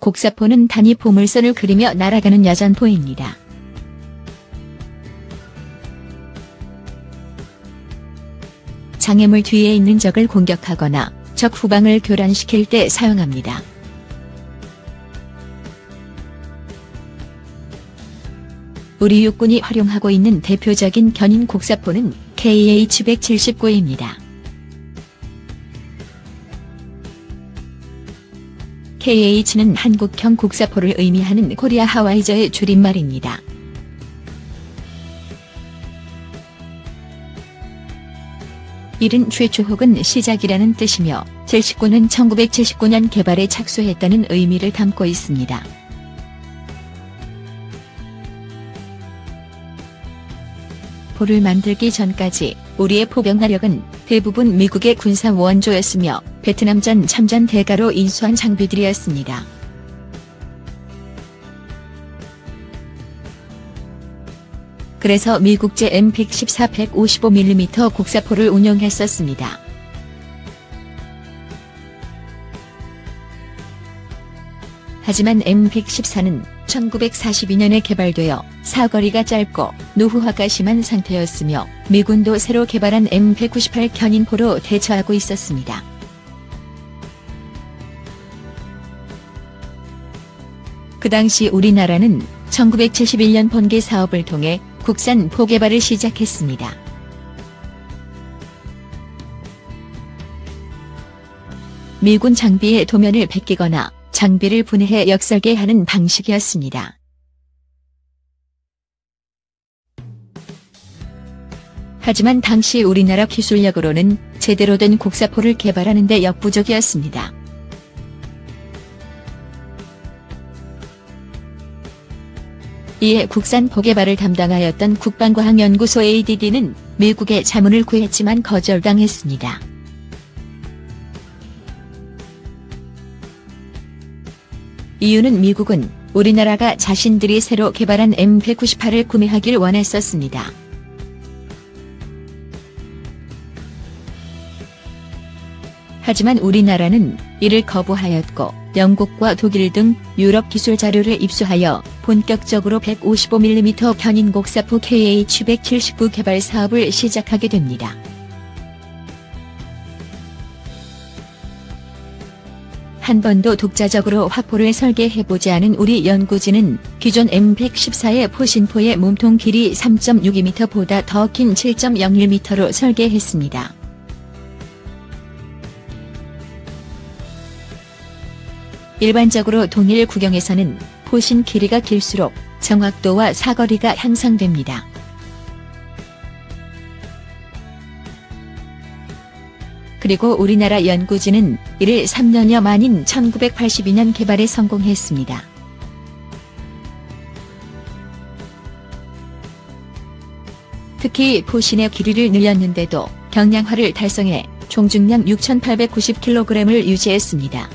곡사포는 단위 포물선을 그리며 날아가는 야전포입니다. 장애물 뒤에 있는 적을 공격하거나 적 후방을 교란시킬 때 사용합니다. 우리 육군이 활용하고 있는 대표적인 견인 곡사포는 KH-179입니다. KH는 한국형 곡사포를 의미하는 코리아 하와이저의 줄임말입니다. 이른 최초 혹은 시작이라는 뜻이며 79는 1979년 개발에 착수했다는 의미를 담고 있습니다. 포를 만들기 전까지 우리의 포병화력은 대부분 미국의 군사 원조였으며 베트남전 참전 대가로 인수한 장비들이었습니다. 그래서 미국제 M114 155mm 곡사포를 운용했었습니다. 하지만 M114는 1942년에 개발되어 사거리가 짧고 노후화가 심한 상태였으며 미군도 새로 개발한 M198 견인포로 대처하고 있었습니다. 그 당시 우리나라는 1971년 번개 사업을 통해 국산 포 개발을 시작했습니다. 미군 장비의 도면을 베끼거나 장비를 분해해 역설계하는 방식이었습니다. 하지만 당시 우리나라 기술력으로는 제대로 된 곡사포를 개발하는 데 역부족이었습니다. 이에 국산 포 개발을 담당하였던 국방과학연구소 ADD는 미국의 자문을 구했지만 거절당했습니다. 이유는 미국은 우리나라가 자신들이 새로 개발한 M198을 구매하길 원했었습니다. 하지만 우리나라는 이를 거부하였고 영국과 독일 등 유럽 기술 자료를 입수하여 본격적으로 155mm 견인 곡사포 KH-179 개발 사업을 시작하게 됩니다. 한 번도 독자적으로 화포를 설계해보지 않은 우리 연구진은 기존 M114의 포신포의 몸통 길이 3.62m보다 더 긴 7.01m로 설계했습니다. 일반적으로 동일 구경에서는 포신 길이가 길수록 정확도와 사거리가 향상됩니다. 그리고 우리나라 연구진은 이를 3년여 만인 1982년 개발에 성공했습니다. 특히 포신의 길이를 늘렸는데도 경량화를 달성해 총중량 6,890kg을 유지했습니다.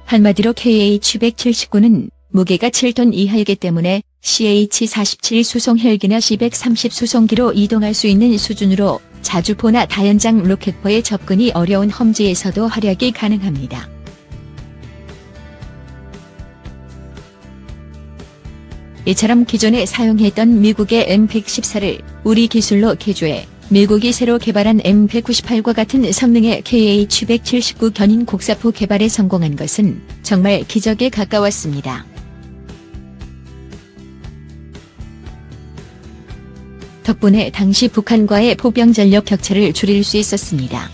한마디로 KH-179는 무게가 7톤 이하이기 때문에 CH-47 수송 헬기나 C-130 수송기로 이동할 수 있는 수준으로 자주포나 다연장 로켓포에 접근이 어려운 험지에서도 활약이 가능합니다. 이처럼 기존에 사용했던 미국의 M114를 우리 기술로 개조해 미국이 새로 개발한 M198과 같은 성능의 KH-179 견인 곡사포 개발에 성공한 것은 정말 기적에 가까웠습니다. 덕분에 당시 북한과의 포병 전력 격차를 줄일 수 있었습니다.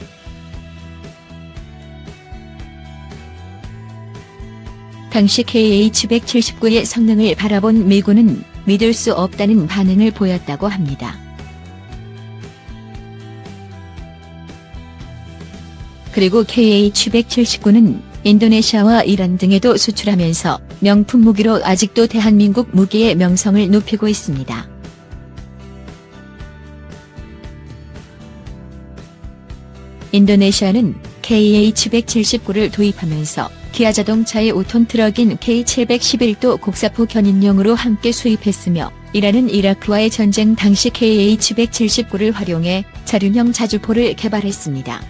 당시 KH-179의 성능을 바라본 미군은 믿을 수 없다는 반응을 보였다고 합니다. 그리고 KH-179는 인도네시아와 이란 등에도 수출하면서 명품 무기로 아직도 대한민국 무기의 명성을 높이고 있습니다. 인도네시아는 KH-179를 도입하면서 기아 자동차의 5톤 트럭인 K711도 곡사포 견인용으로 함께 수입했으며 이란은 이라크와의 전쟁 당시 KH-179를 활용해 자륜형 자주포를 개발했습니다.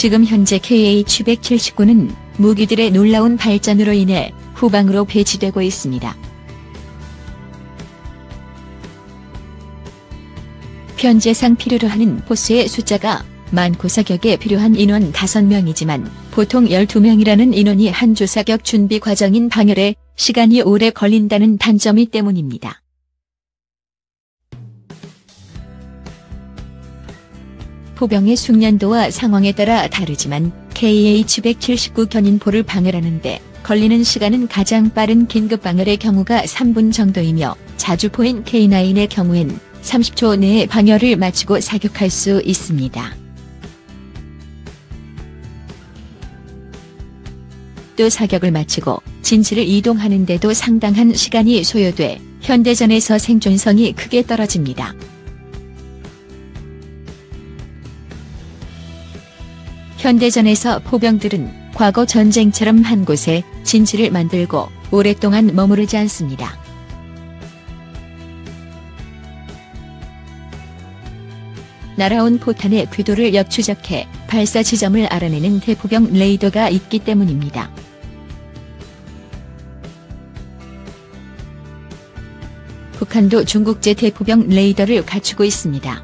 지금 현재 KH-179는 무기들의 놀라운 발전으로 인해 후방으로 배치되고 있습니다. 현재상 필요로 하는 포스의 숫자가 많고 사격에 필요한 인원 5명이지만 보통 12명이라는 인원이 한 주 사격 준비 과정인 방열에 시간이 오래 걸린다는 단점이 때문입니다. 포병의 숙련도와 상황에 따라 다르지만 KH-179 견인포를 방열하는데 걸리는 시간은 가장 빠른 긴급 방열의 경우가 3분 정도이며 자주포인 K9의 경우엔 30초 내에 방열을 마치고 사격할 수 있습니다. 또 사격을 마치고 진지를 이동하는 데도 상당한 시간이 소요돼 현대전에서 생존성이 크게 떨어집니다. 현대전에서 포병들은 과거 전쟁처럼 한 곳에 진지를 만들고 오랫동안 머무르지 않습니다. 날아온 포탄의 궤도를 역추적해 발사 지점을 알아내는 대포병 레이더가 있기 때문입니다. 북한도 중국제 대포병 레이더를 갖추고 있습니다.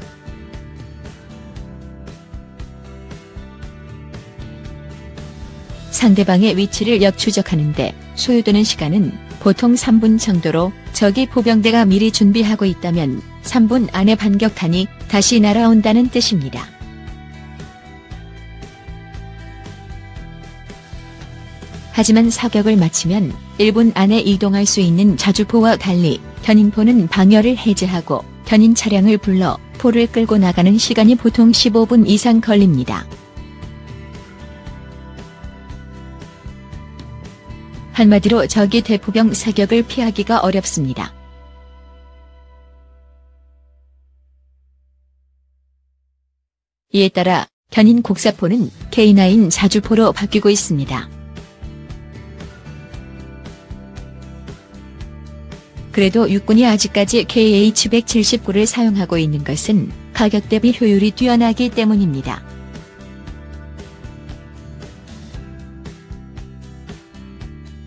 상대방의 위치를 역추적하는데 소요되는 시간은 보통 3분 정도로 적이 포병대가 미리 준비하고 있다면 3분 안에 반격하니 다시 날아온다는 뜻입니다. 하지만 사격을 마치면 1분 안에 이동할 수 있는 자주포와 달리 견인포는 방열을 해제하고 견인 차량을 불러 포를 끌고 나가는 시간이 보통 15분 이상 걸립니다. 한마디로 적이 대포병 사격을 피하기가 어렵습니다. 이에 따라 견인 곡사포는 K9 자주포로 바뀌고 있습니다. 그래도 육군이 아직까지 KH-179를 사용하고 있는 것은 가격 대비 효율이 뛰어나기 때문입니다.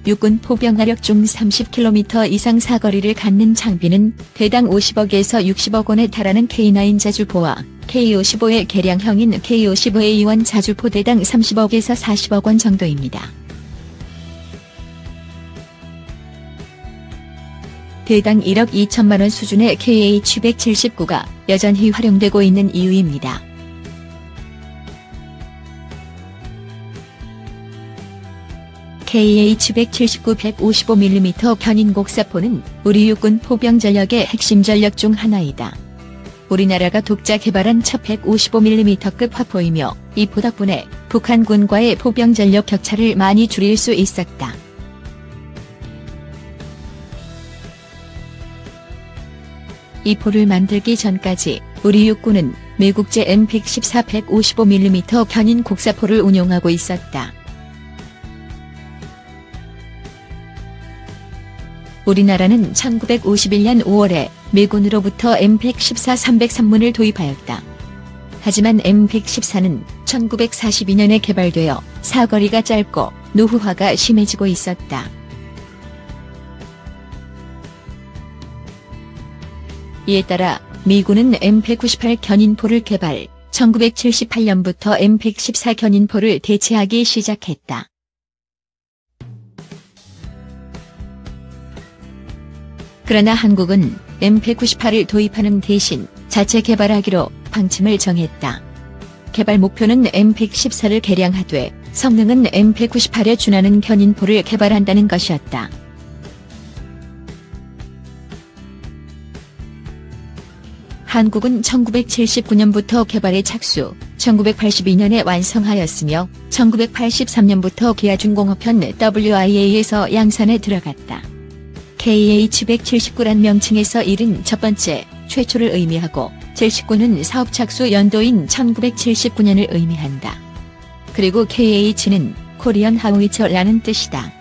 육군 포병화력 중 30km 이상 사거리를 갖는 장비는 대당 50억에서 60억 원에 달하는 K9 자주포와 K55의 개량형인 K55A1 자주포 대당 30억에서 40억 원 정도입니다. 대당 1억 2천만 원 수준의 KH-179가 여전히 활용되고 있는 이유입니다. KH-179 155mm 견인 곡사포는 우리 육군 포병 전력의 핵심 전력 중 하나이다. 우리나라가 독자 개발한 첫 155mm급 화포이며 이 포 덕분에 북한군과의 포병 전력 격차를 많이 줄일 수 있었다. 이 포를 만들기 전까지 우리 육군은 미국제 M114 155mm 견인 곡사포를 운용하고 있었다. 우리나라는 1951년 5월에 미군으로부터 M114 303문을 도입하였다. 하지만 M114는 1942년에 개발되어 사거리가 짧고 노후화가 심해지고 있었다. 이에 따라 미군은 M198 견인포를 개발, 1978년부터 M114 견인포를 대체하기 시작했다. 그러나 한국은 M198을 도입하는 대신 자체 개발하기로 방침을 정했다. 개발 목표는 M114를 개량하되 성능은 M198에 준하는 견인포를 개발한다는 것이었다. 한국은 1979년부터 개발에 착수, 1982년에 완성하였으며 1983년부터 기아중공업현 WIA에서 양산에 들어갔다. KH-179란 명칭에서 1은 첫 번째, 최초를 의미하고 79는 사업 착수 연도인 1979년을 의미한다. 그리고 KH는 코리안 하우이처라는 뜻이다.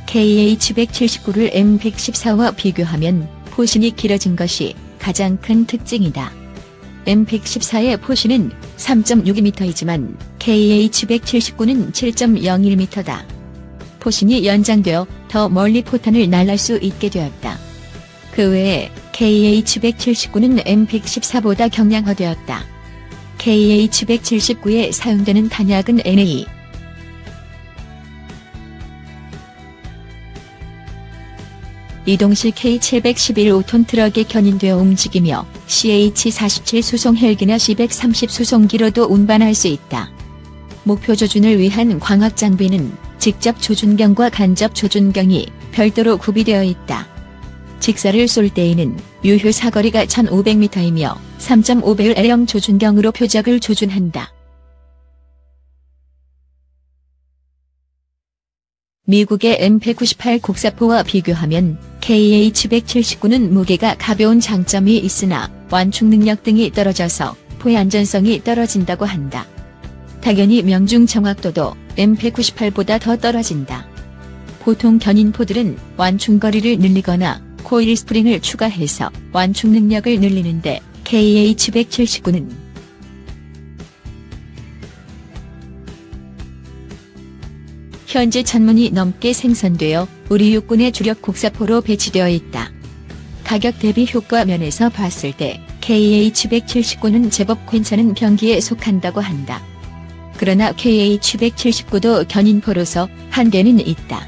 KH-179를 M114와 비교하면 포신이 길어진 것이 가장 큰 특징이다. M114의 포신은 3.62m이지만 KH-179는 7.01m다. 포신이 연장되어 더 멀리 포탄을 날릴 수 있게 되었다. 그 외에 KH-179는 M114보다 경량화되었다. KH-179에 사용되는 탄약은 NA. 이동식 K711 5톤 트럭에 견인되어 움직이며 CH-47 수송 헬기나 C-130 수송기로도 운반할 수 있다. 목표 조준을 위한 광학 장비는 직접 조준경과 간접 조준경이 별도로 구비되어 있다. 직사를 쏠 때에는 유효 사거리가 1500m이며 3.5배율 L형 조준경으로 표적을 조준한다. 미국의 M198 곡사포와 비교하면 KH-179는 무게가 가벼운 장점이 있으나 완충 능력 등이 떨어져서 포의 안전성이 떨어진다고 한다. 당연히 명중 정확도도 M198보다 더 떨어진다. 보통 견인포들은 완충거리를 늘리거나 코일 스프링을 추가해서 완충 능력을 늘리는데 KH-179는 현재 1000문이 넘게 생산되어 우리 육군의 주력 곡사포로 배치되어 있다. 가격 대비 효과 면에서 봤을 때 KH-179는 제법 괜찮은 병기에 속한다고 한다. 그러나 KH-179도 견인포로서 한계는 있다.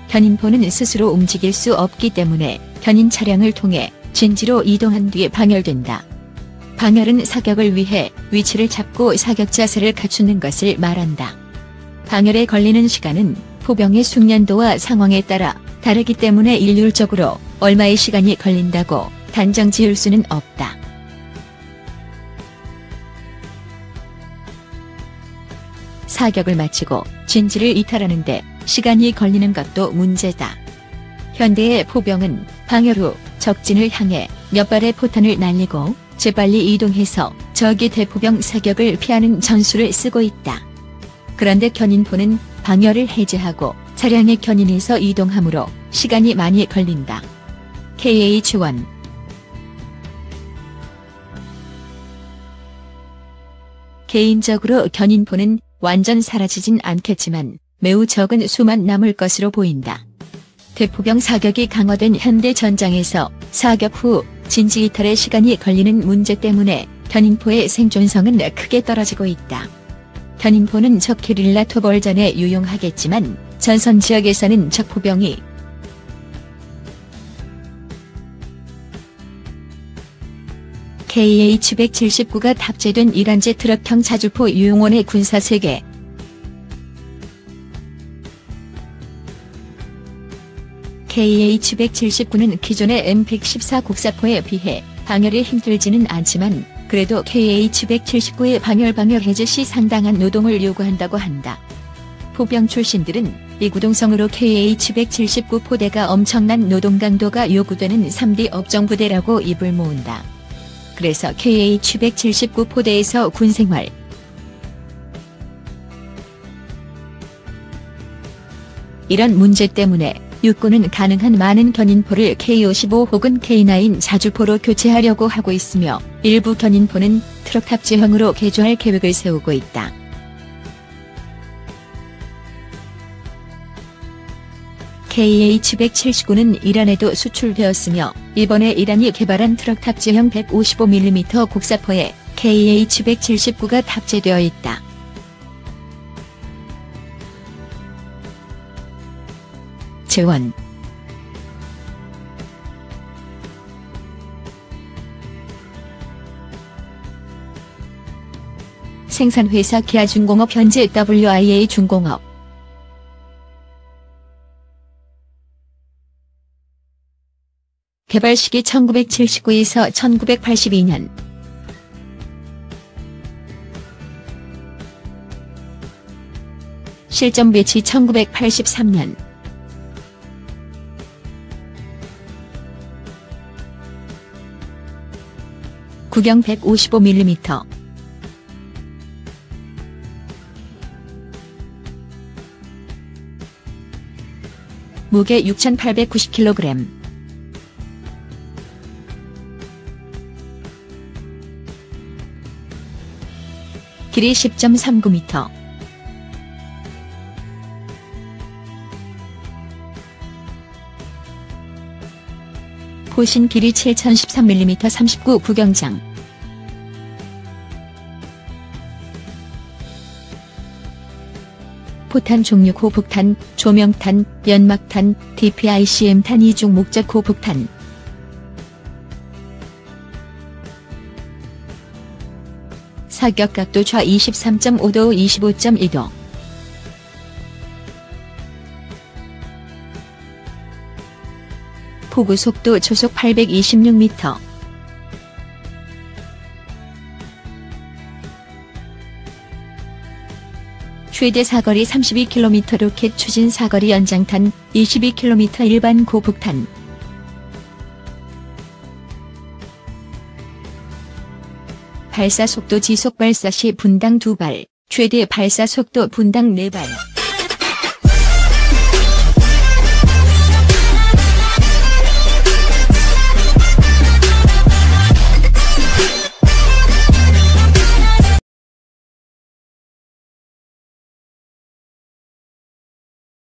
견인포는 스스로 움직일 수 없기 때문에 견인 차량을 통해 진지로 이동한 뒤에 방열된다. 방열은 사격을 위해 위치를 잡고 사격 자세를 갖추는 것을 말한다. 방열에 걸리는 시간은 포병의 숙련도와 상황에 따라 다르기 때문에 일률적으로 얼마의 시간이 걸린다고 단정 지을 수는 없다. 사격을 마치고 진지를 이탈하는데 시간이 걸리는 것도 문제다. 현대의 포병은 방열 후 적진을 향해 몇 발의 포탄을 날리고 재빨리 이동해서 적의 대포병 사격을 피하는 전술을 쓰고 있다. 그런데 견인포는 방열을 해제하고 차량에 견인해서 이동하므로 시간이 많이 걸린다. KH-1 개인적으로 견인포는 완전 사라지진 않겠지만 매우 적은 수만 남을 것으로 보인다. 대포병 사격이 강화된 현대 전장에서 사격 후 진지 이탈에 시간이 걸리는 문제 때문에 견인포의 생존성은 크게 떨어지고 있다. 견인포는 적 게릴라 토벌전에 유용하겠지만 전선 지역에서는 적 포병이 KH-179가 탑재된 이란제 트럭형 자주포 유용원의 군사세계 KH-179는 기존의 M114 곡사포에 비해 방열이 힘들지는 않지만 그래도 KH-179의 방열 해제 시 상당한 노동을 요구한다고 한다. 포병 출신들은 이구동성으로 KH-179 포대가 엄청난 노동 강도가 요구되는 3D 업종부대라고 입을 모은다. 그래서 KH-179 포대에서 군생활 이런 문제 때문에 육군은 가능한 많은 견인포를 K55 혹은 K9 자주포로 교체하려고 하고 있으며 일부 견인포는 트럭 탑재형으로 개조할 계획을 세우고 있다. KH-179는 이란에도 수출되었으며 이번에 이란이 개발한 트럭 탑재형 155mm 곡사포에 KH-179가 탑재되어 있다. 재원 생산회사 기아중공업 현재 WIA 중공업 개발 시기 1979에서 1982년 실전 배치 1983년 구경 155mm 무게 6,890kg 길이 10.39m. 포신 길이 7013mm 39 구경장. 포탄 종류 고폭탄, 조명탄, 연막탄, DPICM탄 이중 목적 고폭탄. 사격각도 좌 23.5도 25.2도. 포구 속도 초속 826m. 최대 사거리 32km 로켓 추진 사거리 연장탄, 22km 일반 고폭탄. 발사 속도 지속 발사 시 분당 2발, 최대 발사 속도 분당 4발.